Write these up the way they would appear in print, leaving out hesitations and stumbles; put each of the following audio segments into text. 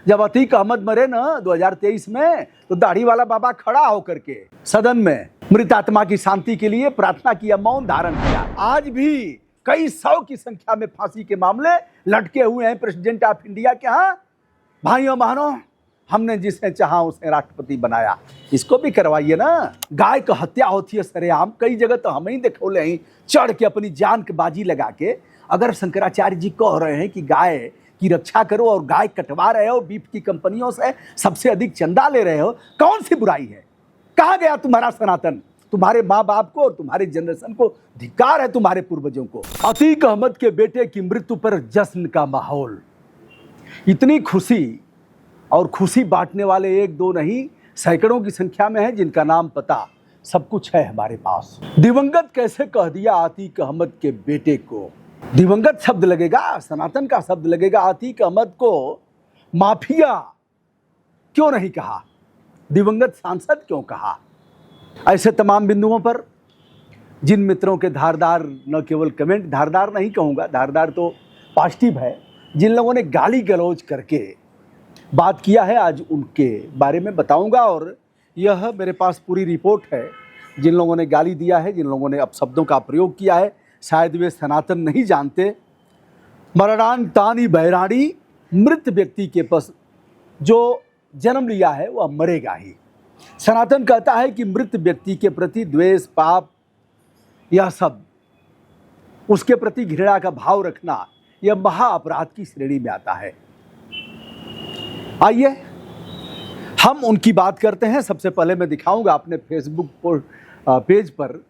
जब अतीक अहमद मरे ना 2023 में, तो दाढ़ी वाला बाबा खड़ा होकर के सदन में मृत आत्मा की शांति के लिए प्रार्थना किया, मौन धारण किया। आज भी कई सौ की संख्या में फांसी के मामले लटके हुए हैं प्रेसिडेंट ऑफ इंडिया के यहाँ। भाइयों बहनों, हमने जिसे चाहा उसे राष्ट्रपति बनाया, इसको भी करवाइए ना। गाय की हत्या होती है सरेआम, कई जगह तो हम ही देखौले ही चढ़ के अपनी जान की बाजी लगा के। अगर शंकराचार्य जी कह रहे हैं कि गाय की रक्षा करो और गाय कटवा रहे हो, बीफ की कंपनियों से सबसे अधिक चंदा ले रहे हो, कौन सी बुराई है? कहाँ गया तुम्हारा सनातन? तुम्हारे माँ बाप को और तुम्हारे जनरेशन को धिक्कार है, तुम्हारे पूर्वजों को। अतीक अहमद के बेटे की मृत्यु पर जश्न का माहौल, इतनी खुशी, और खुशी बांटने वाले एक दो नहीं सैकड़ों की संख्या में है, जिनका नाम पता सब कुछ है हमारे पास। दिवंगत कैसे कह दिया अतीक अहमद के बेटे को? दिवंगत शब्द लगेगा, सनातन का शब्द लगेगा। अतीक अहमद को माफिया क्यों नहीं कहा, दिवंगत सांसद क्यों कहा? ऐसे तमाम बिंदुओं पर जिन मित्रों के धारदार, न केवल कमेंट, धारदार नहीं कहूँगा, धारदार तो पॉजिटिव है, जिन लोगों ने गाली गलौज करके बात किया है, आज उनके बारे में बताऊंगा। और यह मेरे पास पूरी रिपोर्ट है। जिन लोगों ने गाली दिया है, जिन लोगों ने अपशब्दों का प्रयोग किया है, शायद वे सनातन नहीं जानते। मरणान तानी बैराणी, मृत व्यक्ति के पास जो जन्म लिया है वह मरेगा ही। सनातन कहता है कि मृत व्यक्ति के प्रति द्वेष, पाप, यह सब, उसके प्रति घृणा का भाव रखना, यह महा अपराध की श्रेणी में आता है। आइए हम उनकी बात करते हैं। सबसे पहले मैं दिखाऊंगा अपने फेसबुक पेज पर,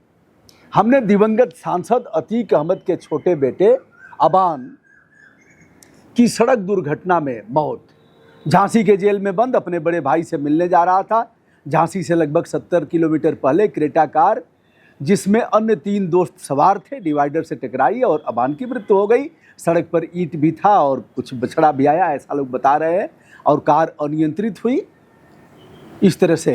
हमने दिवंगत सांसद अतीक अहमद के छोटे बेटे अबान की सड़क दुर्घटना में मौत। झांसी के जेल में बंद अपने बड़े भाई से मिलने जा रहा था। झांसी से लगभग 70 किलोमीटर पहले क्रेटा कार, जिसमें अन्य 3 दोस्त सवार थे, डिवाइडर से टकराई और अबान की मृत्यु हो गई। सड़क पर ईंट भी था और कुछ बछड़ा भी आया, ऐसा लोग बता रहे हैं, और कार अनियंत्रित हुई। इस तरह से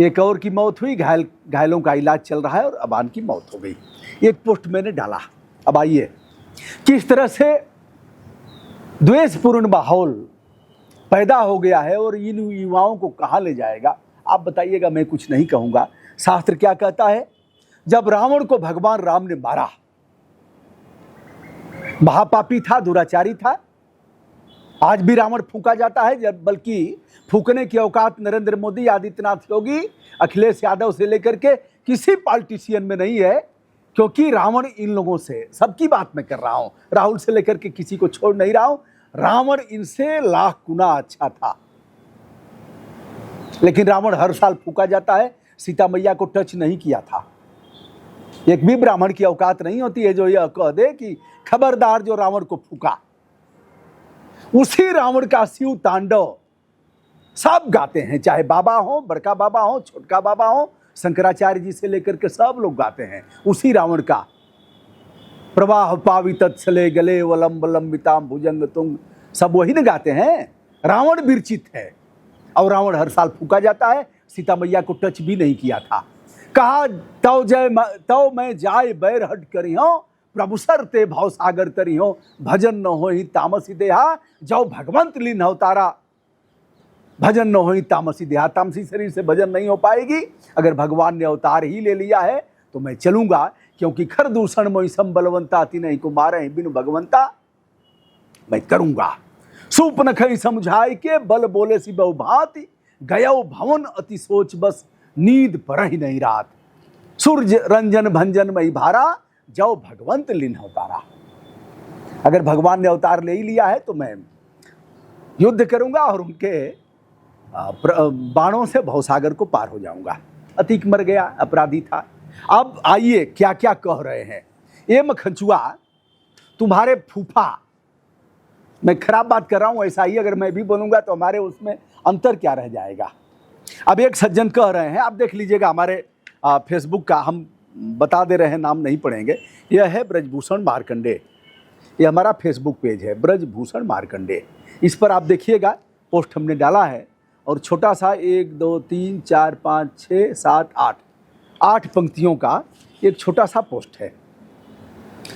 एक और की मौत हुई, घायलों का इलाज चल रहा है और अबान की मौत हो गई। एक पोस्ट मैंने डाला। अब आइए किस तरह से द्वेषपूर्ण माहौल पैदा हो गया है और इन युवाओं को कहाँ ले जाएगा, आप बताइएगा। मैं कुछ नहीं कहूँगा। शास्त्र क्या कहता है? जब रावण को भगवान राम ने मारा, महापापी था, दुराचारी था। आज भी रावण फूंका जाता है, जब बल्कि फूकने की औकात नरेंद्र मोदी, आदित्यनाथ योगी, अखिलेश यादव से लेकर के किसी पॉलिटिशियन में नहीं है, क्योंकि रावण इन लोगों से, सबकी बात मैं कर रहा हूं, राहुल से लेकर के किसी को छोड़ नहीं रहा हूं, रावण इनसे लाख गुना अच्छा था। लेकिन रावण हर साल फूंका जाता है, सीता मैया को टच नहीं किया था। एक भी ब्राह्मण की औकात नहीं होती है जो यह कह दे कि खबरदार जो रावण को फूंका। उसी रावण का शिव तांडव सब गाते हैं, चाहे बाबा हो, बड़का बाबा हो, छोटका बाबा हो, शंकराचार्य जी से लेकर के सब लोग गाते हैं उसी रावण का। प्रवाह पावित तत्सले गले वलंब लंबिताम भुजंग तुंग, सब वही न गाते हैं। रावण विरचित है और रावण हर साल फूंका जाता है। सीता मैया को टच भी नहीं किया था। कहा तो मैं जाय बैर हट करी हो, प्रभु सर ते भाव सागर तरी हो, भजन न हो ही तामसी देहा, जाओ भगवंत लीन अवतारा, भजन न हो ही तामसी देहा। तामसी शरीर से भजन नहीं हो पाएगी। अगर भगवान ने अवतार ही ले लिया है तो मैं चलूंगा, क्योंकि खर दूषण मोइसम बलवंता तीन को मारे बिनु भगवंता, मैं करूंगा। सूप न खई समझाई के बल बोले सी बहु भांति, गयो भवन अति सोच बस नींद पर ही नहीं रात, सूर्य रंजन भंजन मई भारा, जाओ भगवंत लीन अवतारा। अगर भगवान ने अवतार ले ही लिया है तो मैं युद्ध करूंगा और उनके बाणों से भवसागर को पार हो जाऊंगा। अतीक मर गया, अपराधी था। अब आइए क्या क्या कह रहे हैं। ये मखंचुआ, तुम्हारे फूफा, मैं खराब बात कर रहा हूं, ऐसा ही अगर मैं भी बोलूंगा तो हमारे उसमें अंतर क्या रह जाएगा। अब एक सज्जन कह रहे हैं, आप देख लीजिएगा हमारे फेसबुक का, हम बता दे रहे हैं, नाम नहीं पढ़ेंगे। यह है ब्रजभूषण मार्कंडे, ये हमारा फेसबुक पेज है ब्रजभूषण मार्कंडे। इस पर आप देखिएगा, पोस्ट हमने डाला है और छोटा सा 1 2 3 4 5 6 7 8 पंक्तियों का एक छोटा सा पोस्ट है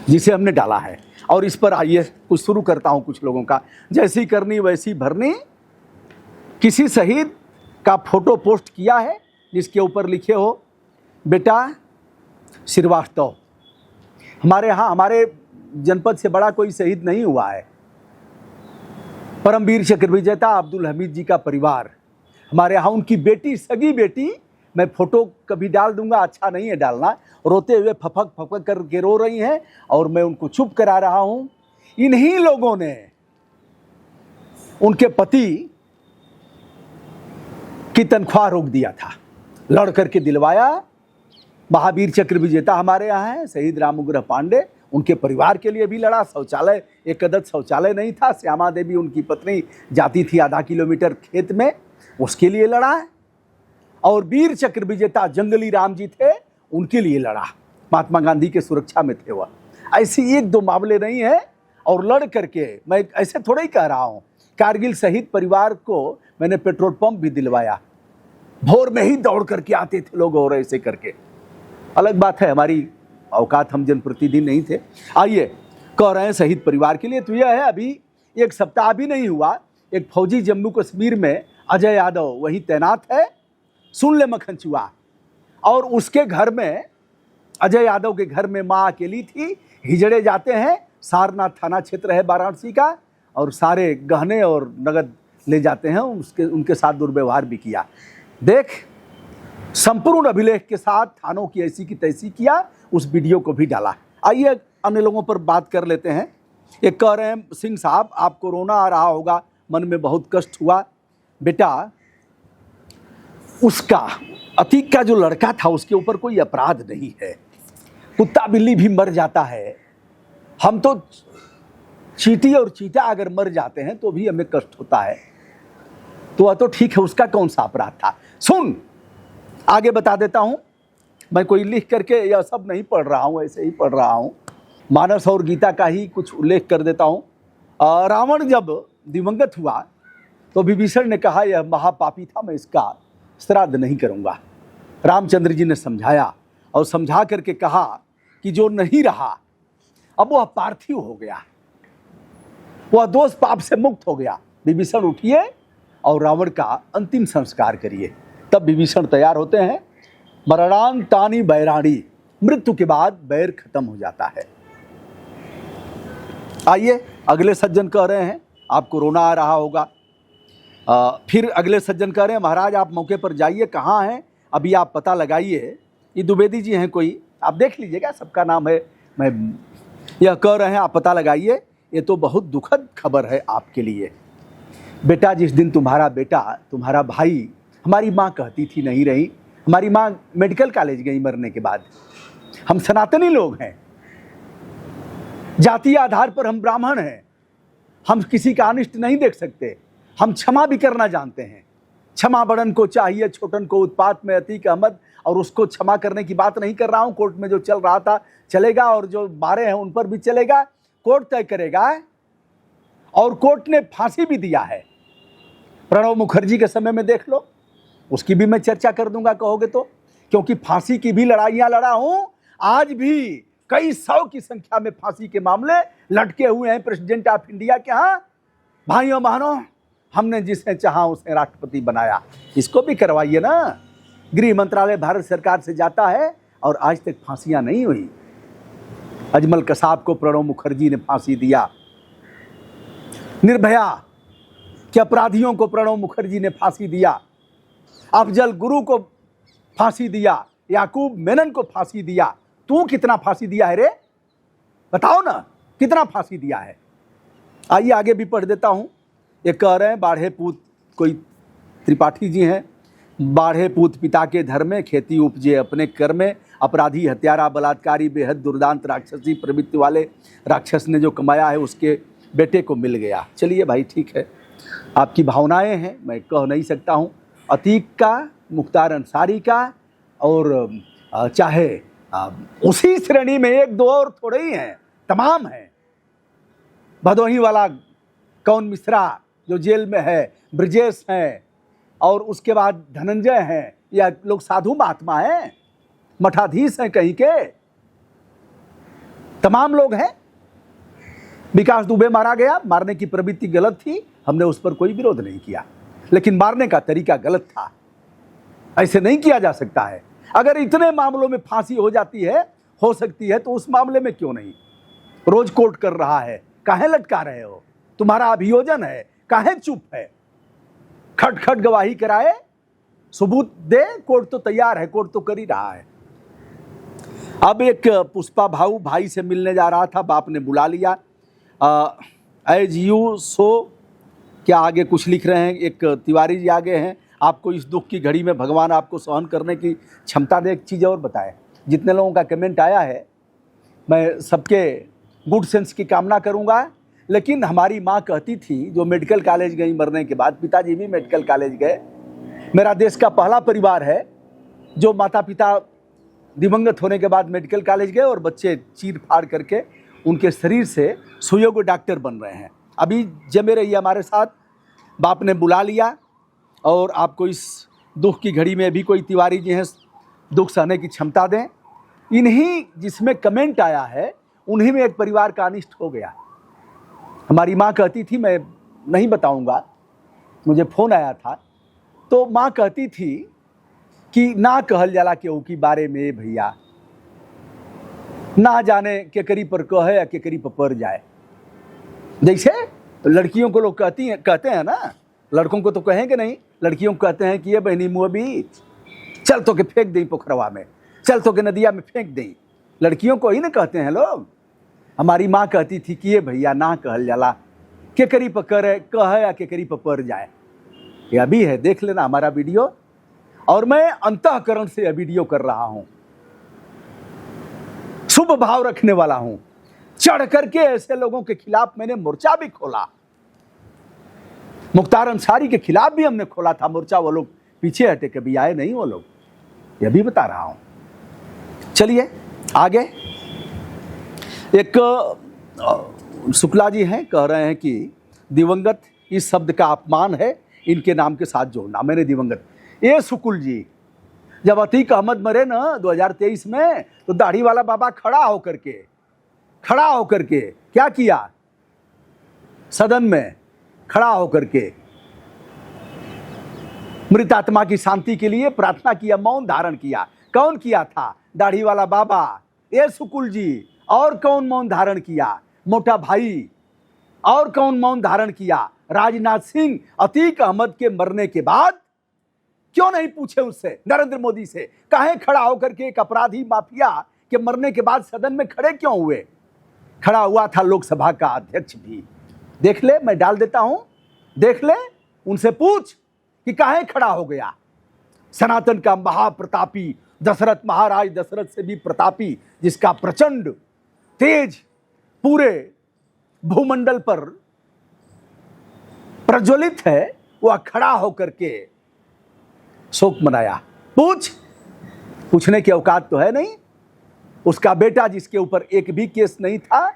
जिसे हमने डाला है। और इस पर आइए कुछ शुरू करता हूं कुछ लोगों का। जैसी करनी वैसी भरनी, किसी शहीद का फोटो पोस्ट किया है जिसके ऊपर लिखे हो बेटा श्रीवास्तव। हमारे यहाँ हमारे जनपद से बड़ा कोई शहीद नहीं हुआ है। परमवीर चक्र विजेता अब्दुल हमीद जी का परिवार, हमारे यहाँ उनकी बेटी, सगी बेटी, मैं फोटो कभी डाल दूंगा, अच्छा नहीं है डालना, रोते हुए फपक फपक करके रो रही हैं और मैं उनको चुप करा रहा हूं। इन्हीं लोगों ने उनके पति की तनख्वाह रोक दिया था, लड़ करके दिलवाया। महावीर चक्र विजेता हमारे यहाँ हैं शहीद रामउग्रह पांडे, उनके परिवार के लिए भी लड़ा। शौचालय, एक अदद शौचालय नहीं था, श्यामा देवी उनकी पत्नी जाती थी आधा किलोमीटर खेत में, उसके लिए लड़ा। और वीर चक्र विजेता जंगली राम जी थे, उनके लिए लड़ा, महात्मा गांधी के सुरक्षा में थे वह। ऐसी एक दो मामले नहीं है। और लड़ करके, मैं ऐसे थोड़ा ही कह रहा हूँ, कारगिल शहीद परिवार को मैंने पेट्रोल पंप भी दिलवाया। भोर में ही दौड़ करके आते थे लोग और ऐसे करके। अलग बात है, हमारी औकात, हम जनप्रतिनिधि नहीं थे। आइए, कह रहे हैं शहीद परिवार के लिए। तो यह है, अभी एक सप्ताह भी नहीं हुआ, एक फौजी जम्मू कश्मीर में अजय यादव वहीं तैनात है, सुन ले मक्खन चुआ। और उसके घर में, अजय यादव के घर में माँ अकेली थी। हिजड़े जाते हैं, सारनाथ थाना क्षेत्र है वाराणसी का, और सारे गहने और नगद ले जाते हैं। उनके साथ दुर्व्यवहार भी किया। देख, संपूर्ण अभिलेख के साथ थानों की ऐसी की तैसी किया, उस वीडियो को भी डाला। आइए अन्य लोगों पर बात कर लेते हैं। ये कह रहे हैं सिंह साहब, आप कोरोना आ रहा होगा, मन में बहुत कष्ट हुआ। बेटा, उसका अतीक का जो लड़का था उसके ऊपर कोई अपराध नहीं है। कुत्ता बिल्ली भी मर जाता है, हम तो चींटी और चीता अगर मर जाते हैं तो भी हमें कष्ट होता है। तो वह तो ठीक है, उसका कौन सा अपराध था। सुन, आगे बता देता हूं। मैं कोई लिख करके यह सब नहीं पढ़ रहा हूं, ऐसे ही पढ़ रहा हूं। मानस और गीता का ही कुछ उल्लेख कर देता हूं। रावण जब दिवंगत हुआ तो विभीषण ने कहा यह महापापी था, मैं इसका श्राद्ध नहीं करूंगा। रामचंद्र जी ने समझाया और समझा करके कहा कि जो नहीं रहा अब वह पार्थिव हो गया, वह दोष पाप से मुक्त हो गया। विभीषण उठिए और रावण का अंतिम संस्कार करिए। तब विभीषण तैयार होते हैं। मरणान तानी बैराणी, मृत्यु के बाद बैर खत्म हो जाता है। आइए, अगले सज्जन कह रहे हैं आप कोरोना आ रहा होगा। फिर अगले सज्जन कह रहे हैं महाराज आप मौके पर जाइए, कहाँ हैं अभी आप पता लगाइए। ये द्विवेदी जी हैं कोई, आप देख लीजिएगा, सबका नाम है। मैं यह कह रहे हैं आप पता लगाइए। ये तो बहुत दुखद खबर है आपके लिए। बेटा, जिस दिन तुम्हारा बेटा, तुम्हारा भाई, हमारी माँ कहती थी नहीं रही, हमारी माँ मेडिकल कॉलेज गई मरने के बाद। हम सनातनी लोग हैं, जातीय आधार पर हम ब्राह्मण हैं, हम किसी का अनिष्ट नहीं देख सकते, हम क्षमा भी करना जानते हैं। क्षमा बड़न को चाहिए, छोटन को उत्पात में अतीक अहमद। और उसको क्षमा करने की बात नहीं कर रहा हूं, कोर्ट में जो चल रहा था चलेगा और जो मारे हैं उन पर भी चलेगा, कोर्ट तय करेगा। और कोर्ट ने फांसी भी दिया है। प्रणब मुखर्जी के समय में देख लो, उसकी भी मैं चर्चा कर दूंगा कहोगे तो, क्योंकि फांसी की भी लड़ाइयां लड़ा हूं। आज भी कई सौ की संख्या में फांसी के मामले लटके हुए हैं प्रेसिडेंट ऑफ इंडिया के यहाँ। भाइयों बहनों, हमने जिसे चाहा उसे राष्ट्रपति बनाया, इसको भी करवाइए ना। गृह मंत्रालय भारत सरकार से जाता है और आज तक फांसियां नहीं हुई। अजमल कसाब को प्रणब मुखर्जी ने फांसी दिया, निर्भया के अपराधियों को प्रणब मुखर्जी ने फांसी दिया, अफजल गुरु को फांसी दिया, याकूब मेनन को फांसी दिया। तू कितना फांसी दिया है रे, बताओ ना, कितना फांसी दिया है। आइए आगे भी पढ़ देता हूं। ये कह रहे हैं बाढ़े पूत, कोई त्रिपाठी जी हैं। बाढ़े पूत पिता के धर में, खेती उपजे अपने कर में, अपराधी हत्यारा बलात्कारी बेहद दुर्दांत राक्षसी प्रवृत्ति वाले राक्षस ने जो कमाया है उसके बेटे को मिल गया। चलिए भाई, ठीक है, आपकी भावनाएं हैं, मैं कह नहीं सकता हूं। अतीक का, मुख्तार अंसारी का, और चाहे उसी श्रेणी में एक दो और थोड़े ही हैं, तमाम हैं। भदोही वाला कौन मिश्रा जो जेल में है, ब्रजेश हैं, और उसके बाद धनंजय हैं। या लोग साधु महात्मा हैं, मठाधीश हैं कहीं के, तमाम लोग हैं। विकास दुबे मारा गया, मारने की प्रवृत्ति गलत थी, हमने उस पर कोई विरोध नहीं किया, लेकिन मारने का तरीका गलत था। ऐसे नहीं किया जा सकता है। अगर इतने मामलों में फांसी हो जाती है, हो सकती है, तो उस मामले में क्यों नहीं? रोज कोर्ट कर रहा है, काहे लटका रहे हो? तुम्हारा अभियोजन है, काहे चुप है? खट खट गवाही कराए, सबूत दे, कोर्ट तो तैयार है, कोर्ट तो कर ही रहा है। अब एक पुष्पा भाऊ भाई से मिलने जा रहा था, बाप ने बुला लिया। एज यू सो, क्या आगे कुछ लिख रहे हैं, एक तिवारी जी आगे हैं, आपको इस दुख की घड़ी में भगवान आपको सहन करने की क्षमता दे। एक चीज़ और बताएं, जितने लोगों का कमेंट आया है, मैं सबके गुड सेंस की कामना करूंगा, लेकिन हमारी माँ कहती थी, जो मेडिकल कॉलेज गई मरने के बाद, पिताजी भी मेडिकल कॉलेज गए, मेरा देश का पहला परिवार है जो माता पिता दिवंगत होने के बाद मेडिकल कॉलेज गए और बच्चे चीर फाड़ करके उनके शरीर से सुयोग्य डॉक्टर बन रहे हैं। अभी जमे रहिए हमारे साथ, बाप ने बुला लिया और आपको इस दुख की घड़ी में भी कोई तिवारी जी हैं, दुख सहने की क्षमता दें। इन्हीं जिसमें कमेंट आया है, उन्हीं में एक परिवार का अनिष्ट हो गया। हमारी माँ कहती थी, मैं नहीं बताऊंगा, मुझे फ़ोन आया था, तो माँ कहती थी कि ना कहल जाला केहू की बारे में भैया, ना जाने केकरी पर कहे या केकरी पर पड़ जाए। जैसे लड़कियों को लोग कहते हैं ना, लड़कों को तो कहेंगे नहीं, लड़कियों को कहते हैं कि ये बहनी मुँह बीच, चल तो के फेंक दें पोखरवा में, चल तो के नदिया में फेंक दें। लड़कियों को ही ना कहते हैं लोग। हमारी माँ कहती थी कि ये भैया ना कहल जाला, केकरी पर कहे या केकरी पर पड़ जाए। ये अभी है, देख लेना हमारा वीडियो, और मैं अंतःकरण से यह वीडियो कर रहा हूं, शुभ भाव रखने वाला हूं। चढ़ करके ऐसे लोगों के खिलाफ मैंने मोर्चा भी खोला, मुख्तार अंसारी के खिलाफ भी हमने खोला था मोर्चा, वो लोग पीछे हटे, कभी आए नहीं वो लोग, यह भी बता रहा हूं। चलिए आगे, एक शुक्ला जी हैं, कह रहे हैं कि दिवंगत इस शब्द का अपमान है, इनके नाम के साथ जोड़ना। मैंने दिवंगत, ये शुक्ल जी, जब अतीक अहमद मरे ना 2023 में, तो दाढ़ी वाला बाबा खड़ा होकर के क्या किया? सदन में खड़ा होकर के मृत आत्मा की शांति के लिए प्रार्थना किया, मौन धारण किया। कौन किया था? दाढ़ी वाला बाबा, ये शुक्ल जी। और कौन मौन धारण किया? मोटा भाई। और कौन मौन धारण किया? राजनाथ सिंह। अतीक अहमद के मरने के बाद क्यों नहीं पूछे उससे, नरेंद्र मोदी से? काहे खड़ा होकर के एक अपराधी माफिया के मरने के बाद सदन में खड़े क्यों हुए? खड़ा हुआ था लोकसभा का अध्यक्ष भी। देख ले, मैं डाल देता हूं, देख ले, उनसे पूछ कि काहे खड़ा हो गया। सनातन का महाप्रतापी दशरथ, महाराज दशरथ से भी प्रतापी, जिसका प्रचंड तेज पूरे भूमंडल पर प्रज्वलित है, वह खड़ा होकर के शोक मनाया। पूछने की औकात तो है नहीं। उसका बेटा, जिसके ऊपर एक भी केस नहीं था,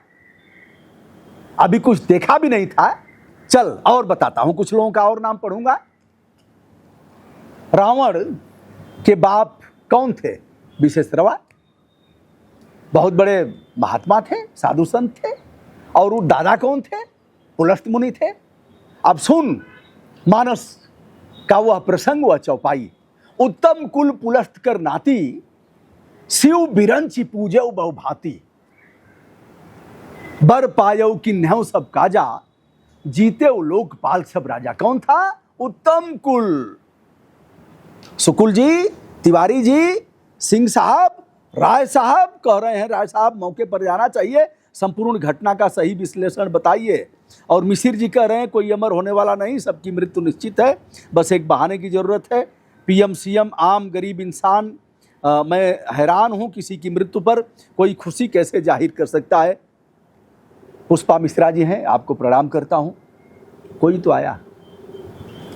अभी कुछ देखा भी नहीं था। चल और बताता हूं, कुछ लोगों का और नाम पढ़ूंगा। रावण के बाप कौन थे? विशेश्रवा, बहुत बड़े महात्मा थे, साधु संत थे। और वो दादा कौन थे? पुलस्त मुनि थे। अब सुन, मानस का वह प्रसंग, वह चौपाई। उत्तम कुल पुलस्त कर नाती, शिव बिरंची पूजौ बहु भांति। बर पायौ किन्हौ सब काजा, जीते लोकपाल सब राजा। कौन था? उत्तम कुल। शुक्ल जी, तिवारी जी, सिंह साहब, राय साहब कह रहे हैं, राय साहब मौके पर जाना चाहिए, संपूर्ण घटना का सही विश्लेषण बताइए। और मिसिर जी कह रहे हैं कोई अमर होने वाला नहीं, सबकी मृत्यु निश्चित है, बस एक बहाने की जरूरत है। पीएम सीएम आम गरीब इंसान, मैं हैरान हूं, किसी की मृत्यु पर कोई खुशी कैसे जाहिर कर सकता है। पुष्पा मिश्रा जी हैं, आपको प्रणाम करता हूं। कोई तो आया।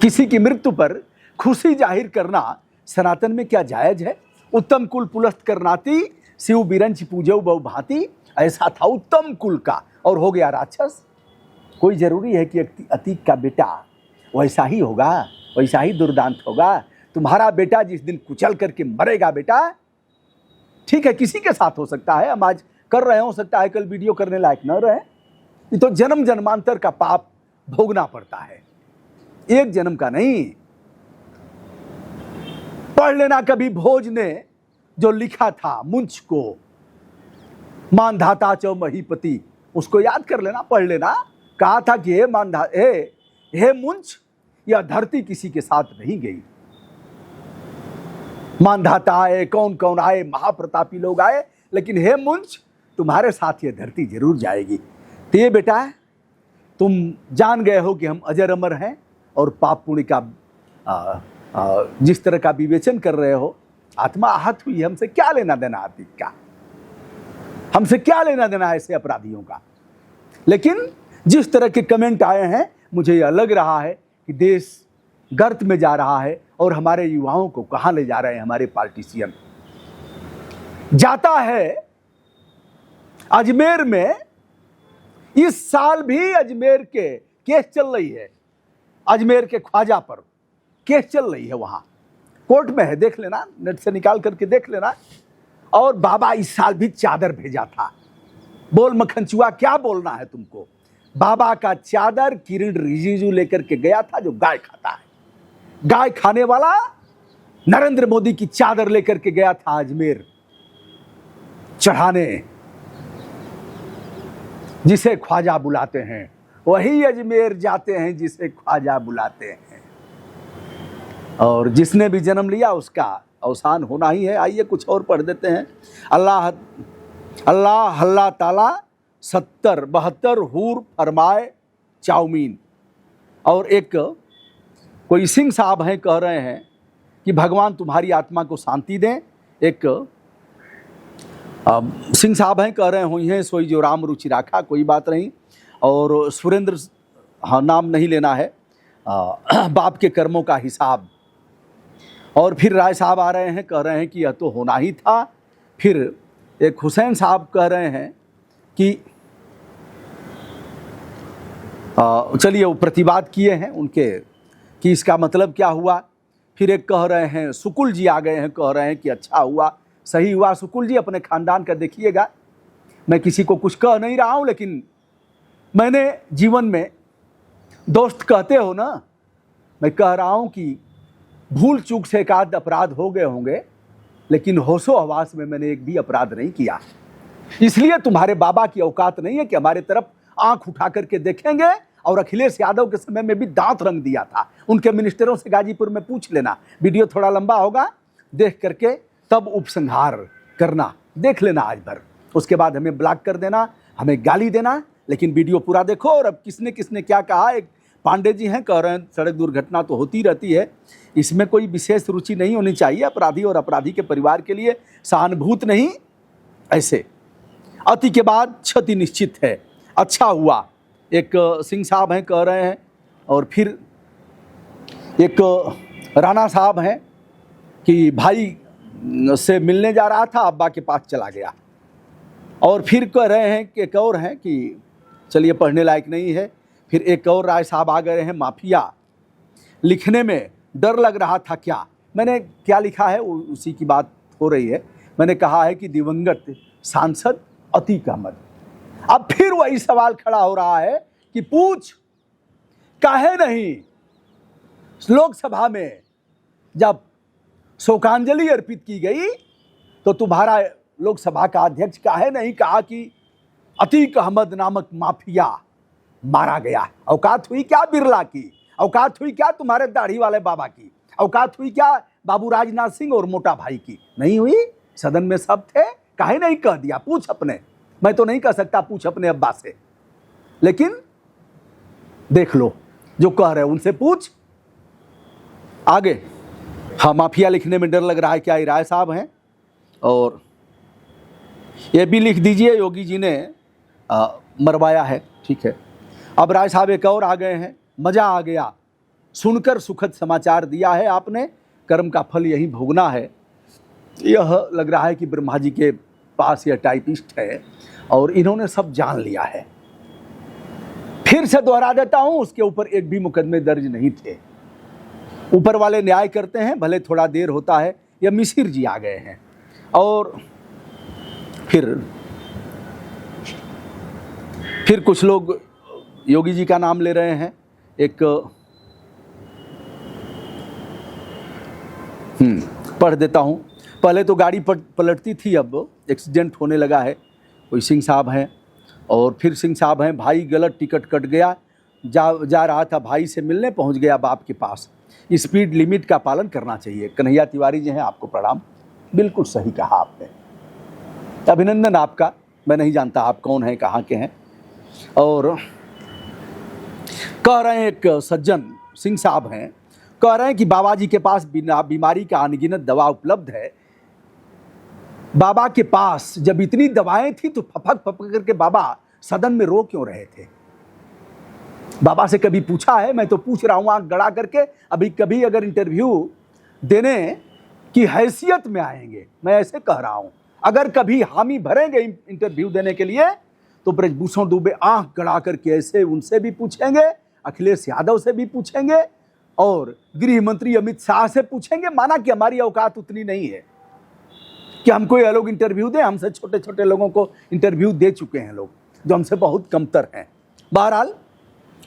किसी की मृत्यु पर खुशी जाहिर करना सनातन में क्या जायज है? उत्तम कुल पुलस्त करनाती, शिव बिरंच पूजौ बहु भांति। ऐसा था उत्तम कुल का, और हो गया राक्षस। कोई जरूरी है कि अतीक का बेटा वैसा ही होगा, वैसा ही दुर्दांत होगा? तुम्हारा बेटा जिस दिन कुचल करके मरेगा बेटा, ठीक है, किसी के साथ हो सकता है, हम आज कर रहे हो सकता है कल वीडियो करने लायक न रहे, ये तो जन्म जन्मांतर का पाप भोगना पड़ता है, एक जन्म का नहीं। पढ़ लेना कभी भोज ने जो लिखा था मुंच को, मानधाता चौ महीपति, उसको याद कर लेना, पढ़ लेना। कहा था कि हे मुंच, यह धरती किसी के साथ नहीं गई। मानधाता आए, कौन कौन आए, महाप्रतापी लोग आए, लेकिन हे मुंच, तुम्हारे साथ यह धरती जरूर जाएगी। तो ये बेटा, तुम जान गए हो कि हम अजर अमर हैं और पाप पुण्य का जिस तरह का विवेचन कर रहे हो, आत्मा आहत हुई, हमसे क्या लेना देना आती का, हमसे क्या लेना देना ऐसे अपराधियों का। लेकिन जिस तरह के कमेंट आए हैं, मुझे यह लग रहा है कि देश गर्त में जा रहा है और हमारे युवाओं को कहां ले जा रहे हैं हमारे पॉलिटिशियन। जाता है अजमेर में, इस साल भी अजमेर के केस चल रही है, अजमेर के ख्वाजा पर केस चल रही है, वहां कोर्ट में है, देख लेना, नेट से निकाल करके देख लेना। और बाबा इस साल भी चादर भेजा था। बोल मखनचुआ, क्या बोलना है तुमको। बाबा का चादर किरण रिजिजू लेकर के गया था, जो गाय खाता है, गाय खाने वाला नरेंद्र मोदी की चादर लेकर के गया था अजमेर चढ़ाने। जिसे ख्वाजा बुलाते हैं वही अजमेर जाते हैं, जिसे ख्वाजा बुलाते हैं। और जिसने भी जन्म लिया उसका अवसान होना ही है। आइए कुछ और पढ़ देते हैं। अल्लाह अल्लाह ताला 70-72 हूर फरमाए चाउमीन। और एक कोई सिंह साहब हैं, कह रहे हैं कि भगवान तुम्हारी आत्मा को शांति दें। एक सिंह साहब हैं, कह रहे हुई हैं सोई जो राम रुचि राखा, कोई बात नहीं। और सुरेंद्र, हाँ नाम नहीं लेना है, बाप के कर्मों का हिसाब। और फिर राय साहब आ रहे हैं, कह रहे हैं कि यह तो होना ही था। फिर एक हुसैन साहब कह रहे हैं कि चलिए, वो प्रतिवाद किए हैं उनके कि इसका मतलब क्या हुआ। फिर एक कह रहे हैं, सुकुल जी आ गए हैं, कह रहे हैं कि अच्छा हुआ, सही हुआ। सुकुल जी अपने खानदान का देखिएगा, मैं किसी को कुछ कह नहीं रहा हूँ, लेकिन मैंने जीवन में, दोस्त कहते हो ना, मैं कह रहा हूँ कि भूल चूक से एक आध अपराध हो गए होंगे, लेकिन होशो हवास में मैंने एक भी अपराध नहीं किया। इसलिए तुम्हारे बाबा की औकात नहीं है कि हमारे तरफ आंख उठा करके देखेंगे। और अखिलेश यादव के समय में भी दांत रंग दिया था। उनके मिनिस्टरों से गाजीपुर में पूछ लेना, वीडियो थोड़ा लंबा होगा, देख करके तब उपसंहार करना, देख लेना आज भर। उसके बाद हमें ब्लॉक कर देना, हमें गाली देना, लेकिन वीडियो पूरा देखो। और अब किसने किसने क्या कहा, एक पांडे जी हैं, कह रहे हैं सड़क दुर्घटना तो होती रहती है, इसमें कोई विशेष रुचि नहीं होनी चाहिए। अपराधी और अपराधी के परिवार के लिए सहानुभूत नहीं, ऐसे अति के बाद क्षति निश्चित है। अच्छा हुआ, एक सिंह साहब हैं, कह रहे हैं। और फिर एक राणा साहब हैं कि भाई से मिलने जा रहा था, अब्बा के पास चला गया। और फिर कह रहे हैं कि एक और हैं कि चलिए पढ़ने लायक नहीं है। फिर एक और राय साहब आ गए हैं, माफिया लिखने में डर लग रहा था क्या। मैंने क्या लिखा है उसी की बात हो रही है। मैंने कहा है कि दिवंगत सांसद अतीक अहमद। अब फिर वही सवाल खड़ा हो रहा है कि पूछ काहे नहीं लोकसभा में जब शोकांजलि अर्पित की गई तो तुम्हारा लोकसभा का अध्यक्ष काहे नहीं कहा कि अतीक अहमद नामक माफिया मारा गया। औकात हुई क्या बिरला की, औकात हुई क्या तुम्हारे दाढ़ी वाले बाबा की, औकात हुई क्या बाबू राजनाथ सिंह और मोटा भाई की, नहीं हुई। सदन में सब थे, काहे नहीं कह दिया। पूछ अपने, मैं तो नहीं कह सकता, पूछ अपने अब्बा से, लेकिन देख लो जो कह रहे उनसे पूछ। आगे, हाँ माफिया लिखने में डर लग रहा है क्या, ये राय साहब हैं। और ये भी लिख दीजिए, योगी जी ने मरवाया है, ठीक है। अब राय साहब एक और आ गए हैं, मजा आ गया सुनकर, सुखद समाचार दिया है आपने, कर्म का फल यही भोगना है। यह लग रहा है कि ब्रह्मा जी के पास यह टाइपिस्ट है और इन्होंने सब जान लिया है। फिर से दोहरा देता हूं, उसके ऊपर एक भी मुकदमे दर्ज नहीं थे। ऊपर वाले न्याय करते हैं, भले थोड़ा देर होता है। यह मिसिर जी आ गए हैं। और फिर फिर कुछ लोग योगी जी का नाम ले रहे हैं। एक पढ़ देता हूँ। पहले तो गाड़ी पलटती थी, अब एक्सीडेंट होने लगा है। कोई सिंह साहब हैं और फिर सिंह साहब हैं, भाई गलत टिकट कट गया, जा रहा था भाई से मिलने, पहुंच गया बाप के पास। स्पीड लिमिट का पालन करना चाहिए। कन्हैया तिवारी जी हैं, आपको प्रणाम। बिल्कुल सही कहा आपने, अभिनंदन आपका। मैं नहीं जानता आप कौन हैं, कहाँ के हैं। और कह रहे हैं, एक सज्जन सिंह साहब हैं, कह रहे हैं कि बाबा जी के पास बिना बीमारी का अनगिनत दवा उपलब्ध है। बाबा के पास जब इतनी दवाएं थी तो फपक करके बाबा सदन में रो क्यों रहे थे? बाबा से कभी पूछा है? मैं तो पूछ रहा हूं आंख गड़ा करके। अभी कभी अगर इंटरव्यू देने की हैसियत में आएंगे, मैं ऐसे कह रहा हूं, अगर कभी हामी भरेंगे इंटरव्यू देने के लिए, तो ब्रजभूषण दुबे आंख गड़ा करके ऐसे उनसे भी पूछेंगे, अखिलेश यादव से भी पूछेंगे और गृह मंत्री अमित शाह से पूछेंगे। माना कि हमारी औकात उतनी नहीं है कि हम कोई अलग इंटरव्यू दें। हमसे छोटे छोटे लोगों को इंटरव्यू दे चुके हैं लोग, जो हमसे बहुत कमतर हैं। बहरहाल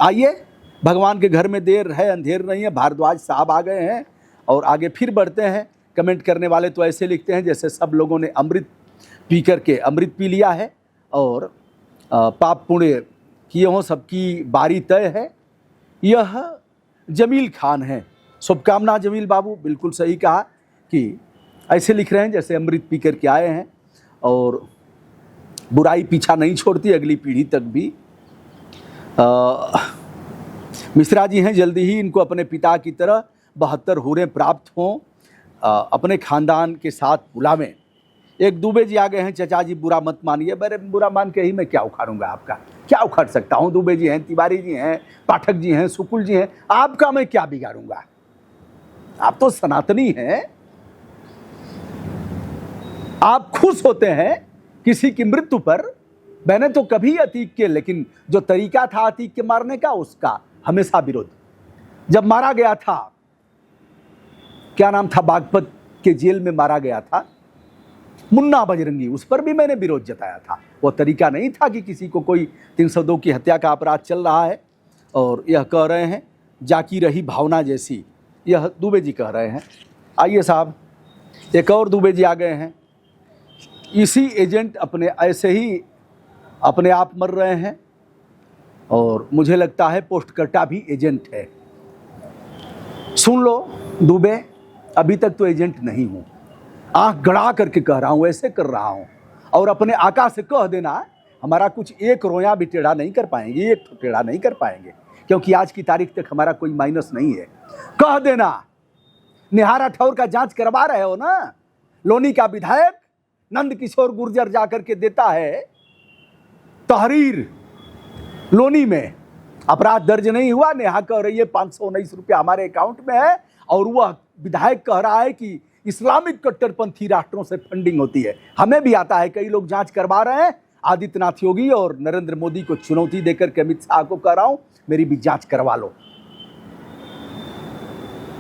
आइए, भगवान के घर में देर है अंधेर नहीं है। भारद्वाज साहब आ गए हैं और आगे फिर बढ़ते हैं। कमेंट करने वाले तो ऐसे लिखते हैं जैसे सब लोगों ने अमृत पी करके अमृत पी लिया है और पाप पुण्य किए हों, सबकी बारी तय है। यह जमील खान है। शुभकामना जमील बाबू, बिल्कुल सही कहा कि ऐसे लिख रहे हैं जैसे अमृत पी करके आए हैं और बुराई पीछा नहीं छोड़ती, अगली पीढ़ी तक भी। मिश्रा जी हैं, जल्दी ही इनको अपने पिता की तरह 72 हूरें प्राप्त हों, अपने खानदान के साथ बुलावें। एक दुबे जी आ गए हैं, चचा जी बुरा मत मानिए। मेरे बुरा मान के ही मैं क्या उखाड़ूंगा आपका, क्या उखाड़ सकता हूँ? दुबे जी हैं, तिवारी जी हैं, पाठक जी हैं, सुकुल जी हैं, आपका मैं क्या बिगाड़ूंगा? आप तो सनातनी हैं। आप खुश होते हैं किसी की मृत्यु पर। मैंने तो कभी अतीक के, लेकिन जो तरीका था अतीक के मारने का, उसका हमेशा विरोध। जब मारा गया था, क्या नाम था, बागपत के जेल में मारा गया था मुन्ना बजरंगी, उस पर भी मैंने विरोध जताया था। वो तरीका नहीं था कि किसी को कोई 302 की हत्या का अपराध चल रहा है और यह कह रहे हैं जाकी रही भावना जैसी, यह दुबे जी कह रहे हैं। आइए साहब, एक और दुबे जी आ गए हैं। इसी एजेंट अपने ऐसे ही अपने आप मर रहे हैं और मुझे लगता है पोस्टकर्ता भी एजेंट है। सुन लो दुबे, अभी तक तो एजेंट नहीं हूं, आंख गड़ा करके कह रहा हूं, ऐसे कर रहा हूं। और अपने आका से कह देना, हमारा कुछ एक रोया भी टेढ़ा नहीं कर पाएंगे, एक तो टेढ़ा नहीं कर पाएंगे, क्योंकि आज की तारीख तक हमारा कोई माइनस नहीं है। कह देना, निहारा ठौर का जांच करवा रहे हो ना, लोनी का विधायक नंद किशोर गुर्जर जाकर के देता है तहरीर, लोनी में अपराध दर्ज नहीं हुआ, नेहा कह रही है 519 रुपया हमारे अकाउंट में है, और वह विधायक कह रहा है कि इस्लामिक कट्टरपंथी राष्ट्रों से फंडिंग होती है। हमें भी आता है, कई लोग जांच करवा रहे हैं। आदित्यनाथ योगी और नरेंद्र मोदी को चुनौती देकर के अमित शाह को कह रहा हूं, मेरी भी जांच करवा लो।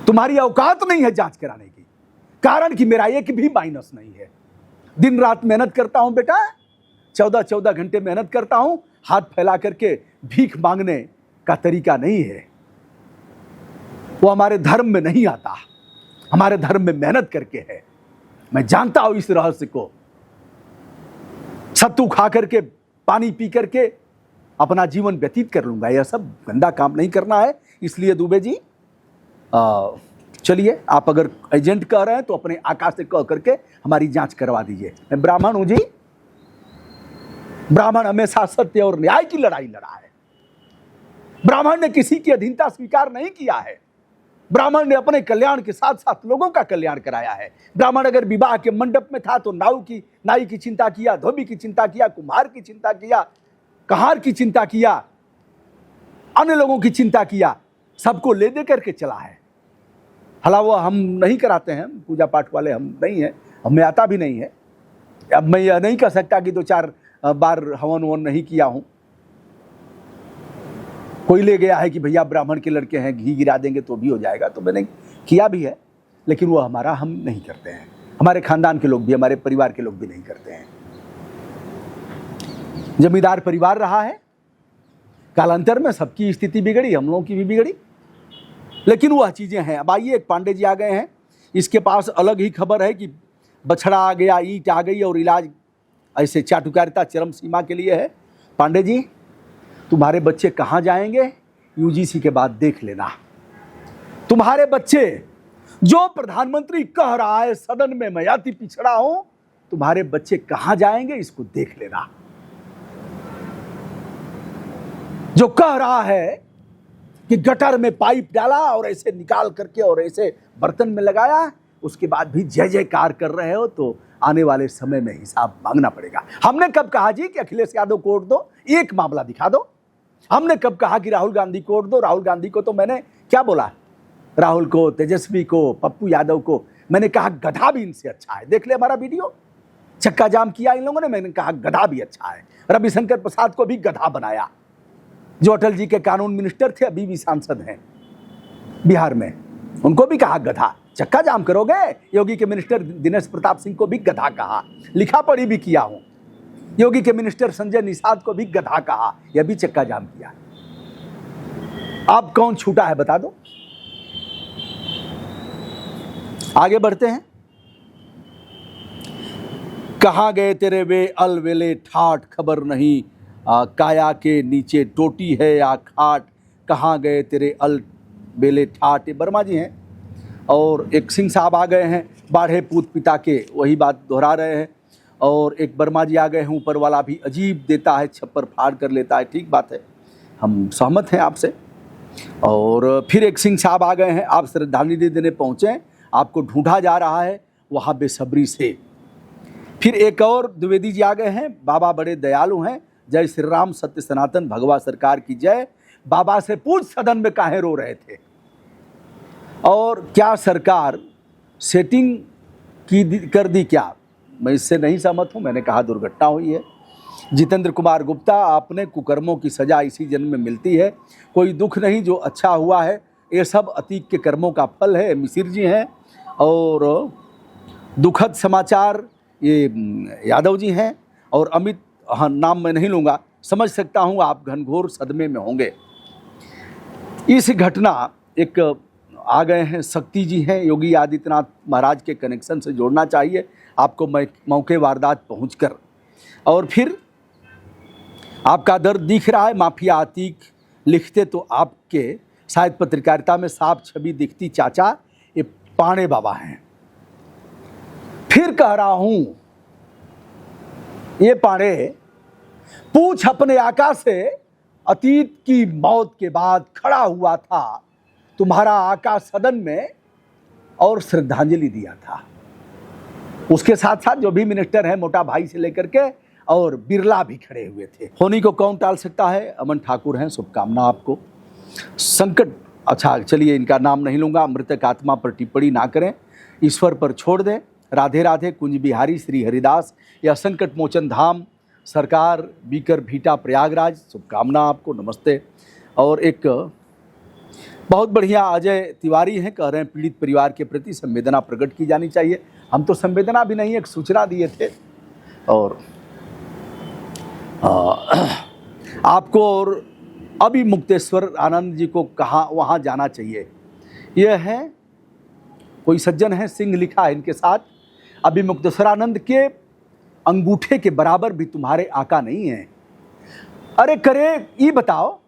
तुम्हारी औकात नहीं है जांच कराने की, कारण कि मेरा एक भी माइनस नहीं है। दिन रात मेहनत करता हूं बेटा, 14-14 घंटे मेहनत करता हूं। हाथ फैला करके भीख मांगने का तरीका नहीं है, वो हमारे धर्म में नहीं आता। हमारे धर्म में मेहनत करके है। मैं जानता हूं इस रहस्य को। सत्तू खा करके, पानी पी करके अपना जीवन व्यतीत कर लूंगा, यह सब गंदा काम नहीं करना है। इसलिए दुबे जी, चलिए, आप अगर एजेंट कह रहे हैं तो अपने आका से कह करके हमारी जांच करवा दीजिए। मैं ब्राह्मण हूं जी, ब्राह्मण हमेशा सत्य और न्याय की लड़ाई लड़ा है। ब्राह्मण ने किसी की अधीनता स्वीकार नहीं किया है। ब्राह्मण ने अपने कल्याण के साथ साथ लोगों का कल्याण कराया है। ब्राह्मण अगर विवाह के मंडप में था तो नाई की चिंता किया, धोबी की चिंता किया, कुम्हार की चिंता किया, कहार की चिंता किया, अन्य लोगों की चिंता किया, सबको ले दे करके चला है। हालांकि वो हम नहीं कराते हैं, पूजा पाठ वाले हम नहीं हैं, हमें आता भी नहीं है। अब मैं यह नहीं कह सकता कि 2-4 बार हवन ववन नहीं किया हूं। कोई ले गया है कि भैया ब्राह्मण के लड़के हैं, घी गिरा देंगे तो भी हो जाएगा, तो मैंने किया भी है, लेकिन वो हमारा हम नहीं करते हैं। हमारे खानदान के लोग भी, हमारे परिवार के लोग भी नहीं करते हैं। जमींदार परिवार रहा है, कालांतर में सबकी स्थिति बिगड़ी, हम लोगों की भी बिगड़ी, लेकिन वह चीजें हैं। अब आइए, एक पांडे जी आ गए हैं, इसके पास अलग ही खबर है कि बछड़ा आ गया, ईंट आ गई और इलाज ऐसे चाटुकारिता चरम सीमा के लिए है। पांडे जी, तुम्हारे बच्चे कहाँ जाएंगे यूजीसी के बाद देख लेना। तुम्हारे बच्चे, जो प्रधानमंत्री कह रहा है सदन में मैं अति पिछड़ा हूं, तुम्हारे बच्चे कहां जाएंगे इसको देख लेना। जो कह रहा है कि गटर में पाइप डाला और ऐसे निकाल करके और ऐसे बर्तन में लगाया, उसके बाद भी जय जयकार कर रहे हो, तो आने वाले समय में हिसाब मांगना पड़ेगा। हमने कब कहा जी कि अखिलेश यादव को वोट दो, एक मामला दिखा दो। हमने कब कहा कि राहुल गांधी को वोट दो? राहुल गांधी को तो मैंने क्या बोला, राहुल को, तेजस्वी को, पप्पू यादव को, मैंने कहा गधा भी इनसे अच्छा है। देख ले हमारा वीडियो, चक्का जाम किया इन लोगों ने, मैंने कहा गधा भी अच्छा है। रविशंकर प्रसाद को भी गधा बनाया, जो अटल जी के कानून मिनिस्टर थे, अभी भी सांसद हैं बिहार में, उनको भी कहा गधा। चक्का जाम करोगे? योगी के मिनिस्टर दिनेश प्रताप सिंह को भी गधा कहा, लिखा पढ़ी भी किया हूं। योगी के मिनिस्टर संजय निषाद को भी गधा कहा, यह भी चक्का जाम किया। अब कौन छूटा है बता दो। आगे बढ़ते हैं। कहां गए तेरे वे अलवेले ठाठ, खबर नहीं काया के नीचे टोटी है या खाट, कहां गए तेरे अलवेले ठाठ। ये वर्मा जी हैं और एक सिंह साहब आ गए हैं, बाढ़े पूत पिता के, वही बात दोहरा रहे हैं। और एक वर्मा जी आ गए हैं, ऊपर वाला भी अजीब देता है, छप्पर फाड़ कर लेता है। ठीक बात है, हम सहमत हैं आपसे। और फिर एक सिंह साहब आ गए हैं, आप श्रद्धांजलि देने पहुँचे, आपको ढूंढा जा रहा है वहाँ बेसब्री से। फिर एक और द्विवेदी जी आ गए हैं, बाबा बड़े दयालु हैं, जय श्री राम सत्य सनातन भगवा सरकार की जय। बाबा से पूछ सदन में काहे रो रहे थे, और क्या सरकार सेटिंग कर दी क्या? मैं इससे नहीं सहमत हूँ, मैंने कहा दुर्घटना हुई है। जितेंद्र कुमार गुप्ता, आपने कुकर्मों की सजा इसी जन्म में मिलती है, कोई दुख नहीं जो अच्छा हुआ है, ये सब अतीक के कर्मों का फल है। मिसिर जी हैं। और दुखद समाचार ये यादव जी हैं। और अमित, हाँ नाम मैं नहीं लूँगा, समझ सकता हूँ आप घनघोर सदमे में होंगे। इस घटना एक आ गए हैं, शक्ति जी हैं, योगी आदित्यनाथ महाराज के कनेक्शन से जोड़ना चाहिए आपको मौके वारदात पहुंचकर। और फिर आपका दर्द दिख रहा है, माफिया अतीक लिखते तो आपके शायद पत्रकारिता में साफ छवि दिखती, चाचा ये पाणे बाबा हैं। फिर कह रहा हूं, ये पाणे पूछ अपने आका से, अतीत की मौत के बाद खड़ा हुआ था तुम्हारा आका सदन में और श्रद्धांजलि दिया था। उसके साथ साथ जो भी मिनिस्टर है, मोटा भाई से लेकर के, और बिरला भी खड़े हुए थे। होनी को कौन टाल सकता है? अमन ठाकुर हैं, शुभकामना आपको। संकट, अच्छा चलिए इनका नाम नहीं लूँगा, मृतक आत्मा पर टिप्पणी ना करें, ईश्वर पर छोड़ दें। राधे राधे, कुंज बिहारी श्री हरिदास, या संकट मोचन धाम सरकार बीकर भीटा प्रयागराज, शुभकामना आपको, नमस्ते। और एक बहुत बढ़िया अजय तिवारी हैं, कह रहे हैं पीड़ित परिवार के प्रति संवेदना प्रकट की जानी चाहिए। हम तो संवेदना भी नहीं, एक सूचना दिए थे। और आपको और अभी मुक्तेश्वर आनंद जी को कहाँ वहाँ जाना चाहिए। यह है, कोई सज्जन है, सिंह लिखा है इनके साथ, अभी मुक्तेश्वर आनंद के अंगूठे के बराबर भी तुम्हारे आका नहीं है। अरे करे ये बताओ,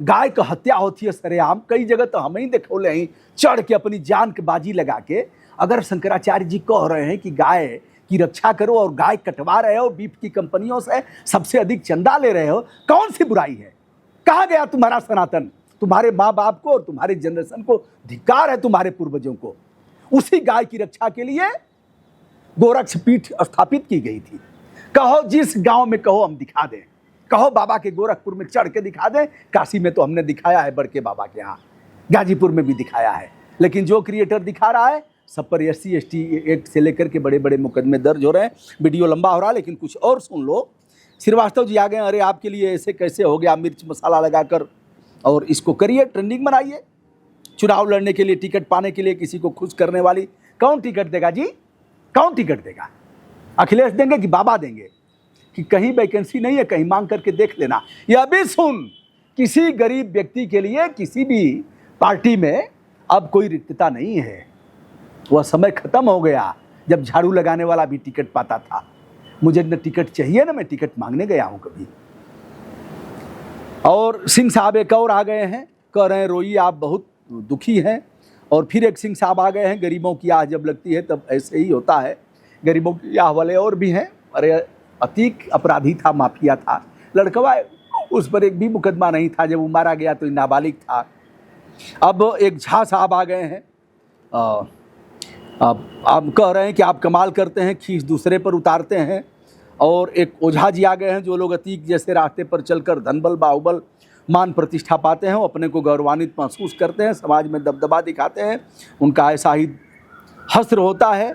गाय का हत्या होती है सरेआम, कई जगह तो हम ही देखौले हैं, चढ़ के अपनी जान की बाजी लगा के। अगर शंकराचार्य जी कह रहे हैं कि गाय की रक्षा करो और गाय कटवा रहे हो, बीफ की कंपनियों से सबसे अधिक चंदा ले रहे हो, कौन सी बुराई है? कहाँ गया तुम्हारा सनातन? तुम्हारे माँ बाप को और तुम्हारे जनरेशन को धिक्कार है, तुम्हारे पूर्वजों को। उसी गाय की रक्षा के लिए गोरक्ष पीठ स्थापित की गई थी। कहो जिस गांव में कहो हम दिखा दें, कहो बाबा के गोरखपुर में चढ़ के दिखा दें, काशी में तो हमने दिखाया है, बड़के बाबा के यहाँ, गाजीपुर में भी दिखाया है। लेकिन जो क्रिएटर दिखा रहा है, सब पर SC/ST एक्ट से लेकर के बड़े बड़े मुकदमे दर्ज हो रहे हैं। वीडियो लंबा हो रहा है, लेकिन कुछ और सुन लो। श्रीवास्तव जी आ गए, अरे आपके लिए ऐसे कैसे हो गया, मिर्च मसाला लगाकर, और इसको करिए, ट्रेंडिंग बनाइए। चुनाव लड़ने के लिए, टिकट पाने के लिए किसी को खुश करने वाली, कौन टिकट देगा जी? कौन टिकट देगा? अखिलेश देंगे कि बाबा देंगे? कि कहीं वैकेंसी नहीं है, कहीं मांग करके देख लेना। यह भी सुन किसी गरीब व्यक्ति के लिए किसी भी पार्टी में अब कोई रिक्तता नहीं है। वह समय खत्म हो गया जब झाड़ू लगाने वाला भी टिकट पाता था। मुझे न टिकट चाहिए न मैं टिकट मांगने गया हूं कभी। और सिंह साहब एक और आ गए हैं, कह रहे हैं रोई आप बहुत दुखी हैं। और फिर एक सिंह साहब आ गए हैं, गरीबों की आह जब लगती है तब ऐसे ही होता है। गरीबों की आह वाले और भी हैं। अरे अतीक अपराधी था, माफिया था, लड़कवा, उस पर एक भी मुकदमा नहीं था। जब वो मारा गया तो नाबालिग था। अब एक झा साहब आ गए हैं। आप कह रहे हैं कि आप कमाल करते हैं, खींच दूसरे पर उतारते हैं। और एक ओझा जी आ गए हैं, जो लोग अतीक जैसे रास्ते पर चलकर धनबल बाहुबल मान प्रतिष्ठा पाते हैं, वो अपने को गौरवान्वित महसूस करते हैं, समाज में दबदबा दिखाते हैं, उनका ऐसा ही हस्र होता है।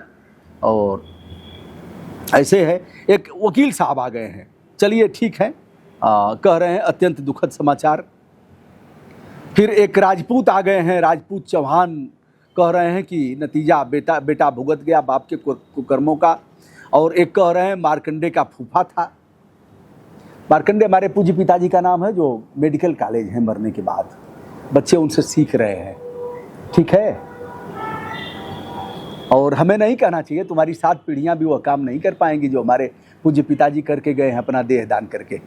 और ऐसे है। एक वकील साहब आ गए हैं, चलिए ठीक है, कह रहे हैं अत्यंत दुखद समाचार। फिर एक राजपूत आ गए हैं, राजपूत चौहान, कह रहे हैं कि नतीजा बेटा भुगत गया बाप के कुकर्मों का। और एक कह रहे हैं मार्कंडे का फूफा था। मार्कंडे हमारे पूज्य पिताजी का नाम है, जो मेडिकल कॉलेज है, मरने के बाद बच्चे उनसे सीख रहे हैं। ठीक है, और हमें नहीं कहना चाहिए, तुम्हारी 7 पीढ़ियां भी वह काम नहीं कर पाएंगी जो हमारे पूज्य पिताजी करके गए हैं अपना देह दान करके।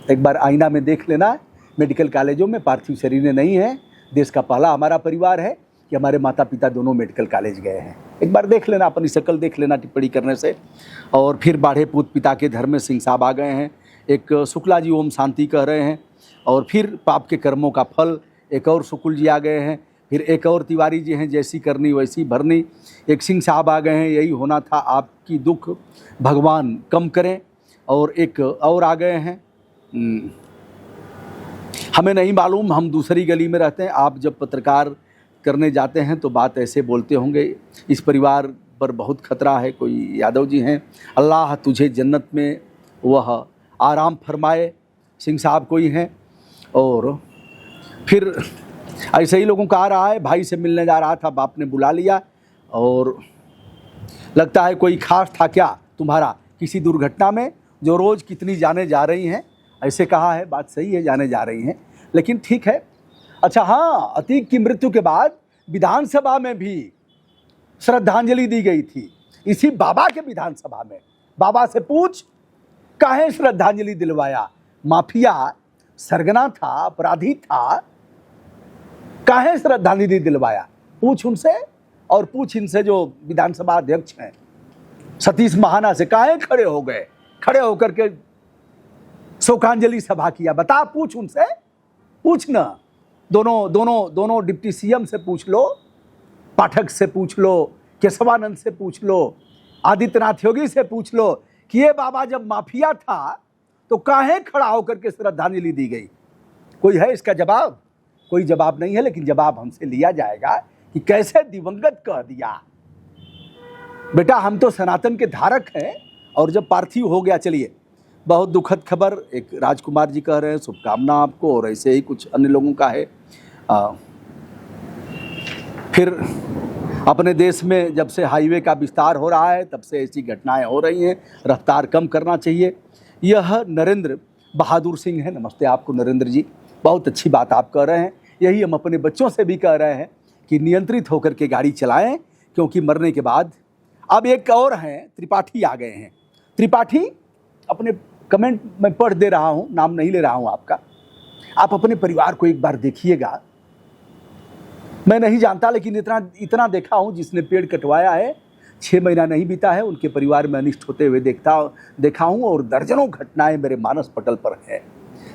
एक बार आईना में देख लेना, मेडिकल कॉलेजों में पार्थिव शरीर नहीं है। देश का पहला हमारा परिवार है कि हमारे माता पिता दोनों मेडिकल कॉलेज गए हैं। एक बार देख लेना, अपनी शक्ल देख लेना टिप्पणी करने से। और फिर बाढ़े पूत पिता के धर्म में सिंह साहब आ गए हैं। एक शुक्ला जी ओम शांति कह रहे हैं। और फिर पाप के कर्मों का फल एक और शुक्ल जी आ गए हैं। फिर एक और तिवारी जी हैं, जैसी करनी वैसी भरनी। एक सिंह साहब आ गए हैं, यही होना था आपकी दुख भगवान कम करें। और एक और आ गए हैं, हमें नहीं मालूम, हम दूसरी गली में रहते हैं, आप जब पत्रकार करने जाते हैं तो बात ऐसे बोलते होंगे। इस परिवार पर बहुत खतरा है। कोई यादव जी हैं, अल्लाह तुझे जन्नत में वह आराम फरमाए, सिंह साहब कोई हैं। और फिर ऐसे ही लोगों का आ रहा है, भाई से मिलने जा रहा था, बाप ने बुला लिया। और लगता है कोई खास था क्या तुम्हारा किसी दुर्घटना में, जो रोज़ कितनी जाने जा रही हैं, ऐसे कहा है। बात सही है, जाने जा रही हैं, लेकिन ठीक है। अच्छा हाँ, अतीक की मृत्यु के बाद विधानसभा में भी श्रद्धांजलि दी गई थी, इसी बाबा के विधानसभा में। बाबा से पूछ, काहे श्रद्धांजलि दिलवाया? माफिया सरगना था, अपराधी था, काहे श्रद्धांजलि दिलवाया? पूछ उनसे। और पूछ इनसे जो विधानसभा अध्यक्ष हैं सतीश महाना से, काहे खड़े हो गए, खड़े होकर के शोकांजलि सभा किया? बता, पूछ उनसे, पूछ ना। दोनों डिप्टी सीएम से पूछ लो, पाठक से पूछ लो, केशवानंद से पूछ लो, आदित्यनाथ योगी से पूछ लो कि ये बाबा जब माफिया था तो काहे खड़ा होकर के श्रद्धांजलि दी गई? कोई है इसका जवाब? कोई जवाब नहीं है, लेकिन जवाब हमसे लिया जाएगा कि कैसे दिवंगत कह दिया। बेटा हम तो सनातन के धारक हैं, और जब पार्थिव हो गया, चलिए बहुत दुखद खबर, एक राजकुमार जी कह रहे हैं शुभकामना आपको, और ऐसे ही कुछ अन्य लोगों का है। फिर अपने देश में जब से हाईवे का विस्तार हो रहा है तब से ऐसी घटनाएं हो रही हैं, रफ्तार कम करना चाहिए। यह नरेंद्र बहादुर सिंह है। नमस्ते आपको नरेंद्र जी, बहुत अच्छी बात आप कह रहे हैं। यही हम अपने बच्चों से भी कह रहे हैं कि नियंत्रित होकर के गाड़ी चलाएं, क्योंकि मरने के बाद। अब एक और हैं, त्रिपाठी आ गए हैं। त्रिपाठी अपने कमेंट में पढ़ दे रहा हूं, नाम नहीं ले रहा हूं आपका। आप अपने परिवार को एक बार देखिएगा। मैं नहीं जानता, लेकिन इतना देखा हूं, जिसने पेड़ कटवाया है 6 महीना नहीं बीता है उनके परिवार में अनिष्ट होते हुए देखा हूं। और दर्जनों घटनाएं मेरे मानस पटल पर है।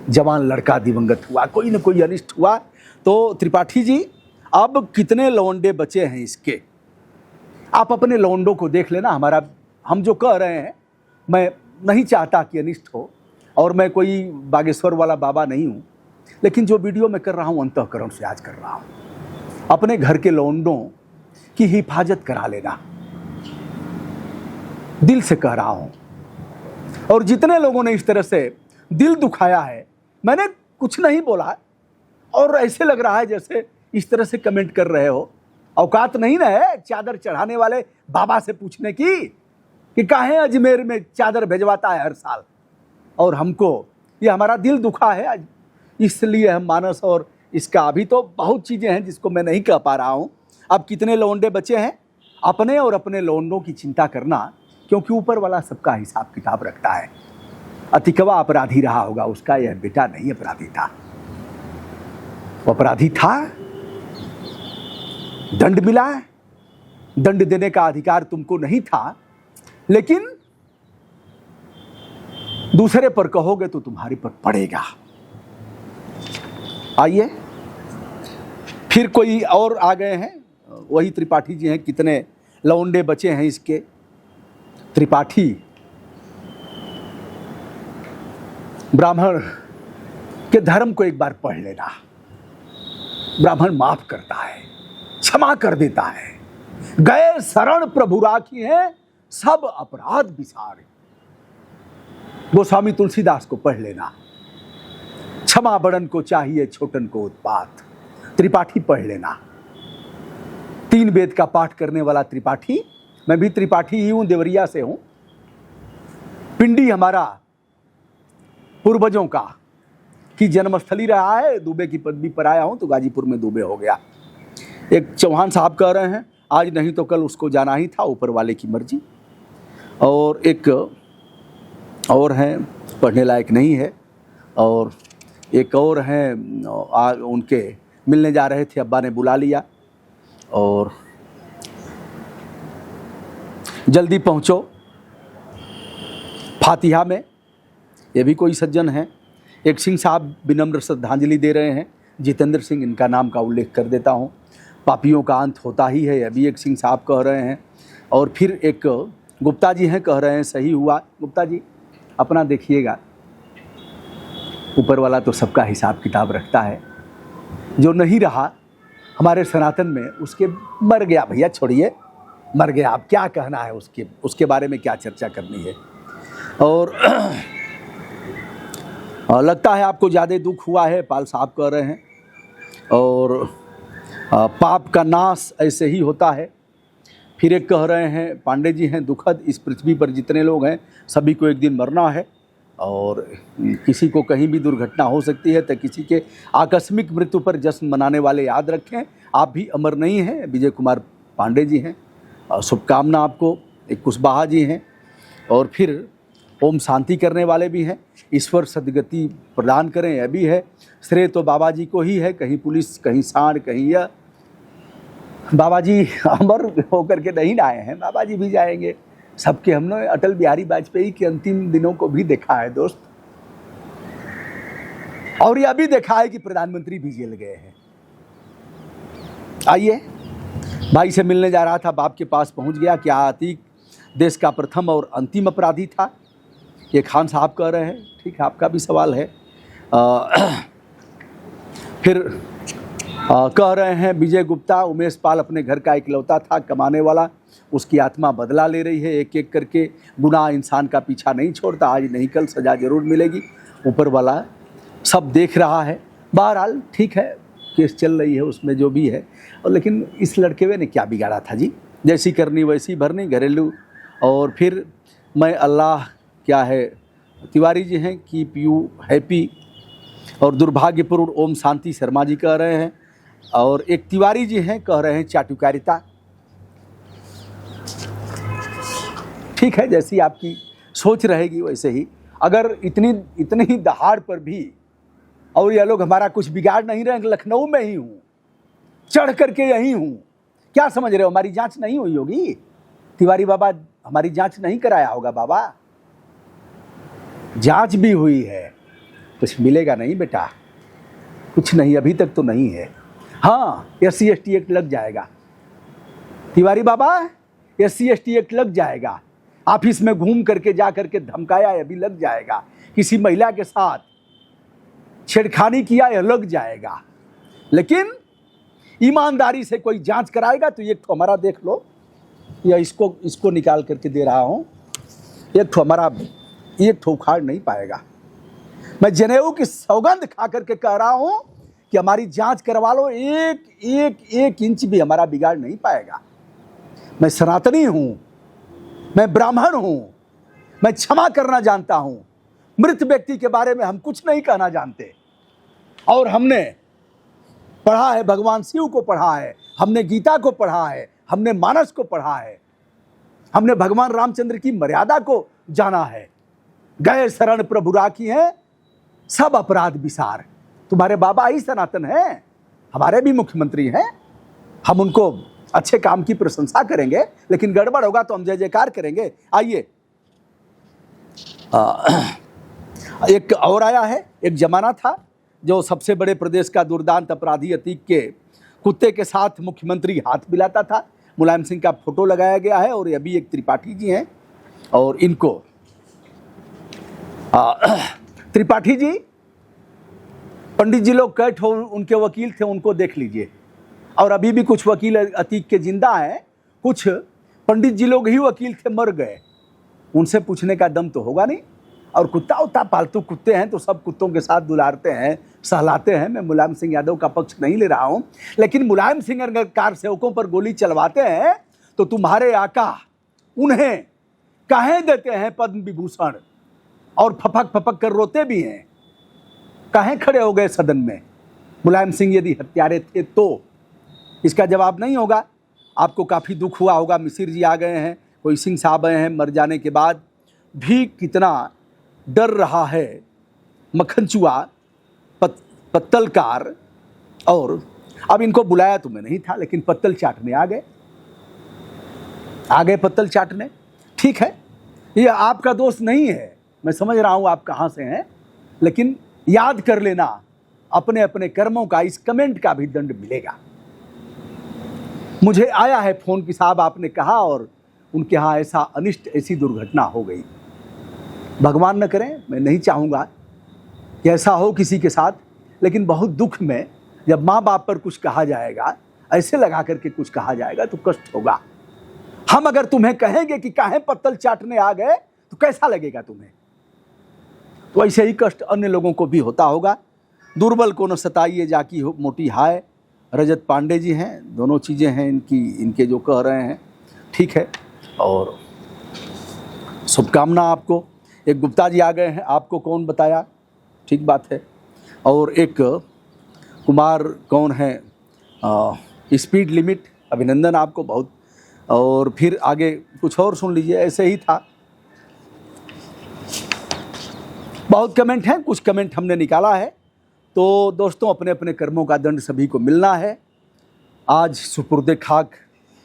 जवान लड़का दिवंगत हुआ, कोई न कोई अनिष्ट हुआ। तो त्रिपाठी जी, अब कितने लौंडे बचे हैं इसके? आप अपने लौंडों को देख लेना। हम जो कह रहे हैं, मैं नहीं चाहता कि अनिष्ट हो, और मैं कोई बागेश्वर वाला बाबा नहीं हूँ, लेकिन जो वीडियो मैं कर रहा हूँ अंतःकरण से आज कर रहा हूँ। अपने घर के लौंडों की हिफाजत करा लेना, दिल से कह रहा हूँ। और जितने लोगों ने इस तरह से दिल दुखाया है, मैंने कुछ नहीं बोला, और ऐसे लग रहा है जैसे इस तरह से कमेंट कर रहे हो। औकात नहीं ना है चादर चढ़ाने वाले बाबा से पूछने की कि काहे अजमेर में चादर भेजवाता है हर साल। और हमको ये हमारा दिल दुखा है आज इसलिए हम मानस और इसका अभी तो बहुत चीज़ें हैं जिसको मैं नहीं कह पा रहा हूँ। अब कितने लौंडे बचे हैं, अपने और अपने लौंडों की चिंता करना, क्योंकि ऊपर वाला सबका हिसाब किताब रखता है। अतिकवा अपराधी रहा होगा, उसका यह बेटा नहीं अपराधी था। वो अपराधी था, दंड मिला, दंड देने का अधिकार तुमको नहीं था, लेकिन दूसरे पर कहोगे तो तुम्हारे पर पड़ेगा। आइए फिर कोई और आ गए हैं, वही त्रिपाठी जी हैं। कितने लौंडे बचे हैं इसके। त्रिपाठी ब्राह्मण के धर्म को एक बार पढ़ लेना। ब्राह्मण माफ करता है, क्षमा कर देता है। गए शरण प्रभु राखी है, सब अपराध विसारे। गोस्वामी तुलसीदास को पढ़ लेना। क्षमा बड़न को चाहिए, छोटन को उत्पात। त्रिपाठी पढ़ लेना। 3 वेद का पाठ करने वाला त्रिपाठी। मैं भी त्रिपाठी ही हूं, देवरिया से हूं। पिंडी हमारा पूर्वजों का की जन्मस्थली रहा है। दुबे की पदवी पर आया हूं तो गाजीपुर में दुबे हो गया। एक चौहान साहब कह रहे हैं आज नहीं तो कल उसको जाना ही था, ऊपर वाले की मर्जी। और एक और हैं, पढ़ने लायक नहीं है। और एक और हैं, उनके मिलने जा रहे थे, अब्बा ने बुला लिया और जल्दी पहुंचो फातिहा में। ये भी कोई सज्जन हैं। एक सिंह साहब विनम्र श्रद्धांजलि दे रहे हैं। जितेंद्र सिंह, इनका नाम का उल्लेख कर देता हूं। पापियों का अंत होता ही है, अभी एक सिंह साहब कह रहे हैं। और फिर एक गुप्ता जी हैं, कह रहे हैं सही हुआ। गुप्ता जी अपना देखिएगा, ऊपर वाला तो सबका हिसाब किताब रखता है। जो नहीं रहा हमारे सनातन में, उसके मर गया भैया, छोड़िए, मर गया। अब क्या कहना है उसके बारे में क्या चर्चा करनी है। और लगता है आपको ज़्यादा दुख हुआ है, पाल साहब कह रहे हैं। और पाप का नाश ऐसे ही होता है। फिर एक कह रहे हैं, पांडे जी हैं, दुखद, इस पृथ्वी पर जितने लोग हैं सभी को एक दिन मरना है और किसी को कहीं भी दुर्घटना हो सकती है। तो किसी के आकस्मिक मृत्यु पर जश्न मनाने वाले याद रखें, आप भी अमर नहीं हैं। विजय कुमार पांडे जी हैं, शुभकामना आपको। एक कुशवाहा जी हैं। और फिर ओम शांति करने वाले भी हैं। ईश्वर सदगति प्रदान करें, यह भी है। श्रेय तो बाबा जी को ही है, कहीं पुलिस, कहीं सांड, कहीं यह। बाबा जी अमर होकर के नहीं आए हैं, बाबा जी भी जाएंगे सबके। हमने अटल बिहारी वाजपेयी के अंतिम दिनों को भी देखा है दोस्त, और यह भी देखा है कि प्रधानमंत्री भी जेल गए हैं। आइए, भाई से मिलने जा रहा था, बाप के पास पहुंच गया। क्या अतीक देश का प्रथम और अंतिम अपराधी था, ये खान साहब कह रहे हैं। ठीक है, आपका भी सवाल है। फिर कह रहे हैं विजय गुप्ता, उमेश पाल अपने घर का इकलौता था कमाने वाला, उसकी आत्मा बदला ले रही है। एक एक करके गुनाह इंसान का पीछा नहीं छोड़ता, आज नहीं कल सज़ा जरूर मिलेगी। ऊपर वाला सब देख रहा है। बहरहाल ठीक है, केस चल रही है, उसमें जो भी है। और लेकिन इस लड़के ने क्या बिगाड़ा था जी, जैसी करनी वैसी भरनी, घरेलू। और फिर मैं अल्लाह क्या है, तिवारी जी हैं, कीप यू हैप्पी। और दुर्भाग्यपूर्ण ओम शांति शर्मा जी कह रहे हैं। और एक तिवारी जी हैं, कह रहे हैं चाटुकारिता। ठीक है, जैसी आपकी सोच रहेगी वैसे ही। अगर इतनी दहाड़ पर भी, और ये लोग हमारा कुछ बिगाड़ नहीं रहे, लखनऊ में ही हूँ, चढ़ करके यहीं हूँ, क्या समझ रहे हो हमारी जांच नहीं हुई होगी? तिवारी बाबा हमारी जांच नहीं कराया होगा बाबा? जांच भी हुई है, कुछ मिलेगा नहीं बेटा, कुछ नहीं, अभी तक तो नहीं है। हाँ, SC/ST एक्ट लग जाएगा तिवारी बाबा, SC/ST एक्ट लग जाएगा। ऑफिस में घूम करके जा करके धमकाया, यह भी लग जाएगा। किसी महिला के साथ छेड़खानी किया, यह लग जाएगा। लेकिन ईमानदारी से कोई जांच कराएगा तो एक तो हमारा देख लो, या इसको निकाल करके दे रहा हूं, एक तो हमारा एक तो उखाड़ नहीं पाएगा। मैं जनेऊ की सौगंध खा करके कह रहा हूं कि हमारी जांच करवा लो, एक इंच भी हमारा बिगाड़ नहीं पाएगा। मैं सनातनी हूं, मैं ब्राह्मण हूं, मैं क्षमा करना जानता हूं। मृत व्यक्ति के बारे में हम कुछ नहीं कहना जानते। और हमने पढ़ा है, भगवान शिव को पढ़ा है, हमने गीता को पढ़ा है, हमने मानस को पढ़ा है, हमने भगवान रामचंद्र की मर्यादा को जाना है। गए शरण प्रभु राखी है, सब अपराध विसार। तुम्हारे बाबा ही सनातन हैं, हमारे भी मुख्यमंत्री हैं। हम उनको अच्छे काम की प्रशंसा करेंगे, लेकिन गड़बड़ होगा तो हम जय जयकार करेंगे। आइए, एक और आया है। एक जमाना था जो सबसे बड़े प्रदेश का दुर्दांत अपराधी अतीक के कुत्ते के साथ मुख्यमंत्री हाथ मिलाता था। मुलायम सिंह का फोटो लगाया गया है और अभी एक त्रिपाठी जी हैं और इनको त्रिपाठी जी, पंडित जी लोग कैट हो, उनके वकील थे, उनको देख लीजिए। और अभी भी कुछ वकील अतीक के जिंदा हैं, कुछ पंडित जी लोग ही वकील थे, मर गए। उनसे पूछने का दम तो होगा नहीं। और कुत्ता उत्ता पालतू कुत्ते हैं तो सब कुत्तों के साथ दुलारते हैं, सहलाते हैं। मैं मुलायम सिंह यादव का पक्ष नहीं ले रहा हूं, लेकिन मुलायम सिंह अगर कार सेवकों पर गोली चलवाते हैं तो तुम्हारे आका उन्हें काहे देते हैं पद्म विभूषण और फपक फपक कर रोते भी हैं? काहे खड़े हो गए सदन में? मुलायम सिंह यदि हत्यारे थे तो इसका जवाब नहीं होगा। आपको काफ़ी दुख हुआ होगा, मिसिर जी आ गए हैं, कोई सिंह साहब आए हैं, मर जाने के बाद भी कितना डर रहा है मक्खनचुआ, पत्तलकार। और अब इनको बुलाया तो मैं नहीं था, लेकिन पत्तल चाटने आ गए पत्तल चाटने। ठीक है, ये आपका दोस्त नहीं है, मैं समझ रहा हूँ आप कहाँ से हैं, लेकिन याद कर लेना अपने अपने कर्मों का, इस कमेंट का भी दंड मिलेगा। मुझे आया है फोन कि साहब आपने कहा और उनके यहाँ ऐसा अनिष्ट, ऐसी दुर्घटना हो गई। भगवान न करें, मैं नहीं चाहूँगा कि ऐसा हो किसी के साथ, लेकिन बहुत दुख में जब माँ बाप पर कुछ कहा जाएगा, ऐसे लगा करके कुछ कहा जाएगा तो कष्ट होगा। हम अगर तुम्हें कहेंगे कि काहे पत्तल चाटने आ गए तो कैसा लगेगा तुम्हें? तो ऐसे ही कष्ट अन्य लोगों को भी होता होगा। दुर्बल को न सताइए जाकी हो मोटी हाय। रजत पांडे जी हैं, दोनों चीज़ें हैं इनके जो कह रहे हैं, ठीक है। और शुभकामना आपको। एक गुप्ता जी आ गए हैं, आपको कौन बताया, ठीक बात है। और एक कुमार कौन है, स्पीड लिमिट, अभिनंदन आपको बहुत। और फिर आगे कुछ और सुन लीजिए, ऐसे ही था। बहुत कमेंट हैं, कुछ कमेंट हमने निकाला है। तो दोस्तों, अपने अपने कर्मों का दंड सभी को मिलना है। आज सुपुर्दे खाक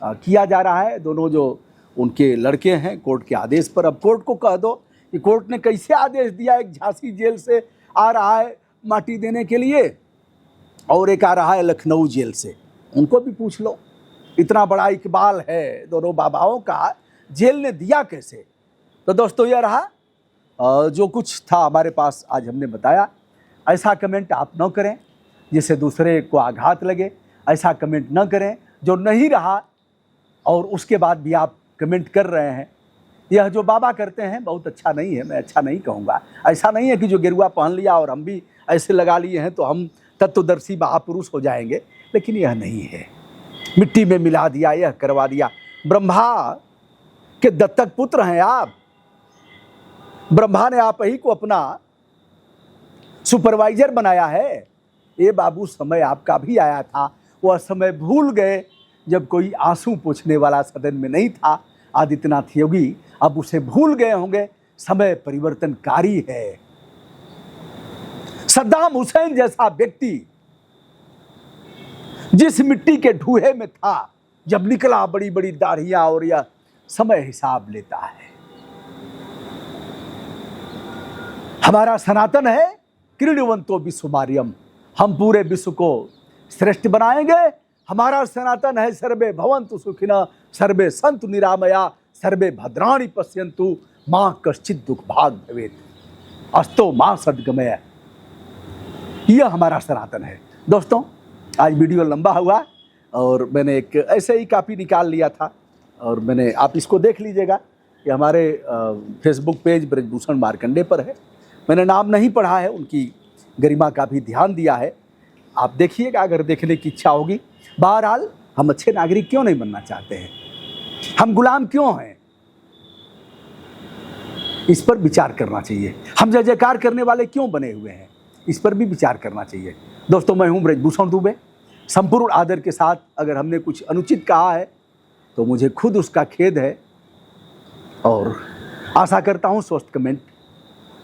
किया जा रहा है। दोनों जो उनके लड़के हैं कोर्ट के आदेश पर। अब कोर्ट को कह दो कि कोर्ट ने कैसे आदेश दिया। एक झांसी जेल से आ रहा है माटी देने के लिए और एक आ रहा है लखनऊ जेल से, उनको भी पूछ लो। इतना बड़ा इकबाल है दोनों बाबाओं का, जेल ने दिया कैसे? तो दोस्तों, यह रहा जो कुछ था हमारे पास, आज हमने बताया। ऐसा कमेंट आप न करें जिससे दूसरे को आघात लगे। ऐसा कमेंट न करें जो नहीं रहा और उसके बाद भी आप कमेंट कर रहे हैं। यह जो बाबा करते हैं बहुत अच्छा नहीं है, मैं अच्छा नहीं कहूँगा। ऐसा नहीं है कि जो गेरुआ पहन लिया और हम भी ऐसे लगा लिए हैं तो हम तत्वदर्शी महापुरुष हो जाएंगे, लेकिन यह नहीं है। मिट्टी में मिला दिया, यह करवा दिया। ब्रह्मा के दत्तक पुत्र हैं आप। ब्रह्मा ने आप ही को अपना सुपरवाइजर बनाया है। ये बाबू, समय आपका भी आया था, वह समय भूल गए जब कोई आंसू पोंछने वाला सदन में नहीं था। आदित्यनाथ योगी अब उसे भूल गए होंगे। समय परिवर्तनकारी है। सद्दाम हुसैन जैसा व्यक्ति जिस मिट्टी के ढूहे में था, जब निकला बड़ी बड़ी दाढ़ियां और यह समय हिसाब लेता है। हमारा सनातन है क्रीडवंतो विश्वमार्यम, हम पूरे विश्व को श्रेष्ठ बनाएंगे। हमारा सनातन है सर्वे भवन्तु सुखिनः, सर्वे सन्तु निरामया, सर्वे भद्राणि पश्यन्तु, माँ कश्चित् दुख भाग भवेत्, अस्तो माँ सद्गमय। यह हमारा सनातन है। दोस्तों, आज वीडियो लंबा हुआ और मैंने एक ऐसे ही कॉपी निकाल लिया था और आप इसको देख लीजिएगा। ये हमारे फेसबुक पेज ब्रजभूषण मार्कंडे पर है। मैंने नाम नहीं पढ़ा है, उनकी गरिमा का भी ध्यान दिया है। आप देखिएगा अगर देखने की इच्छा होगी। बहरहाल, हम अच्छे नागरिक क्यों नहीं बनना चाहते हैं? हम गुलाम क्यों हैं? इस पर विचार करना चाहिए। हम जय जयकार करने वाले क्यों बने हुए हैं? इस पर भी विचार करना चाहिए। दोस्तों, मैं हूं ब्रजभूषण दुबे। संपूर्ण आदर के साथ अगर हमने कुछ अनुचित कहा है तो मुझे खुद उसका खेद है, और आशा करता हूं स्वस्थ कमेंट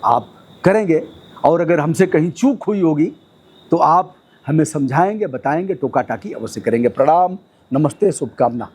आप करेंगे, और अगर हमसे कहीं चूक हुई होगी तो आप हमें समझाएंगे, बताएंगे, टोका टाकी अवश्य करेंगे। प्रणाम, नमस्ते, शुभकामना।